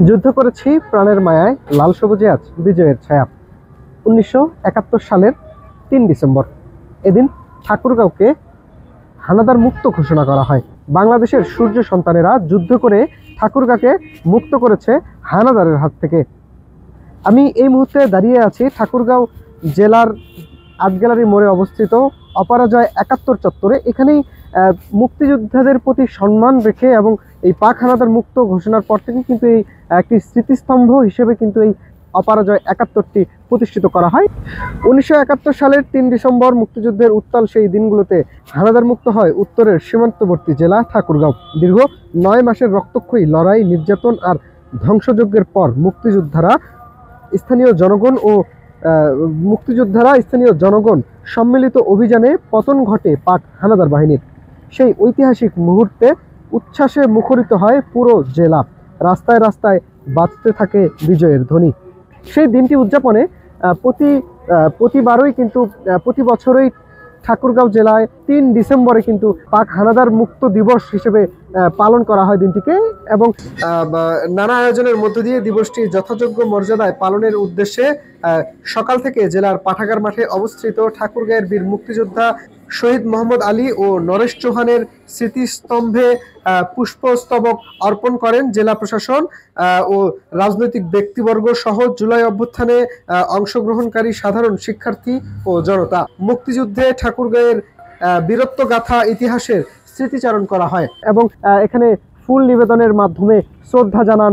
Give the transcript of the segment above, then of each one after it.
যুদ্ধ করেছি প্রাণের মায়ায়, লাল সবুজে আজ বিজয়ের ছায়া। 1971 সালের 3 ডিসেম্বর এদিন ঠাকুরগাঁওকে হানাদার মুক্ত ঘোষণা করা হয়। বাংলাদেশের সূর্য সন্তানেরা যুদ্ধ করে ঠাকুরগাঁওকে মুক্ত করেছে হানাদারের হাত থেকে। আমি এই মুহূর্তে দাঁড়িয়ে আছি ঠাকুরগাঁও জেলার আর্টগ্যালারি মোড়ে অবস্থিত অপরাজয় 71 চত্বরে। এখানেই মুক্তিযোদ্ধাদের প্রতি সম্মান রেখে এবং এই পাক হানাদার মুক্ত ঘোষণার পর থেকে কিন্তু এই একটি স্মৃতিস্তম্ভ হিসেবে কিন্তু এই অপরাজয় 71টি প্রতিষ্ঠিত করা হয়। 1971 সালের 3 ডিসেম্বর মুক্তিযুদ্ধের উত্তাল সেই দিনগুলোতে হানাদার মুক্ত হয় উত্তরের সীমান্তবর্তী জেলা ঠাকুরগাঁও। দীর্ঘ 9 মাসের রক্তক্ষয়ী লড়াই, নির্যাতন আর ধ্বংসযজ্ঞের পর মুক্তিযোদ্ধারা স্থানীয় জনগণ সম্মিলিত অভিযানে পতন ঘটে পাক হানাদার বাহিনীর। সেই ঐতিহাসিক মুহূর্তে উচ্ছ্বাসে মুখরিত হয় পুরো জেলা। রাস্তায় রাস্তায় বাজতে থাকে বিজয়ের ধ্বনি। সেই দিনটি উদযাপনে প্রতি বছরই ঠাকুরগাঁও জেলায় 3 ডিসেম্বরে কিন্তু পাক হানাদার মুক্ত দিবস হিসেবে পালন করা হয় দিনটিকে, এবং নানা আয়োজনের মধ্য দিয়ে দিবসটি যথাযোগ্য মর্যাদায় পালনের উদ্দেশ্যে সকাল থেকে জেলার পাঠাগার মাঠে অবস্থিত ঠাকুরগাঁয়ের বীর মুক্তিযোদ্ধা শহীদ মোহাম্মদ আলী ও নরেশ চৌহানের স্মৃতিস্তম্ভে পুষ্পস্তবক অর্পণ করেন জেলা প্রশাসন ও রাজনৈতিক ব্যক্তিবর্গ সহ জুলাই অভ্যুত্থানে অংশগ্রহণকারী সাধারণ শিক্ষার্থী ও জনতা। মুক্তিযুদ্ধে ঠাকুরগাঁয়ের বীরত্বগাথা ইতিহাসের স্মৃতিচারণ করা হয় এবং এখানে ফুল নিবেদনের মাধ্যমে শ্রদ্ধা জানান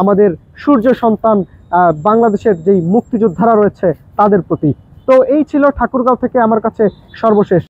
আমাদের সূর্য সন্তান বাংলাদেশের যেই মুক্তিযোদ্ধারা রয়েছে তাদের প্রতি। তো এই ছিল ঠাকুরগাঁও থেকে আমার কাছে সর্বশেষ।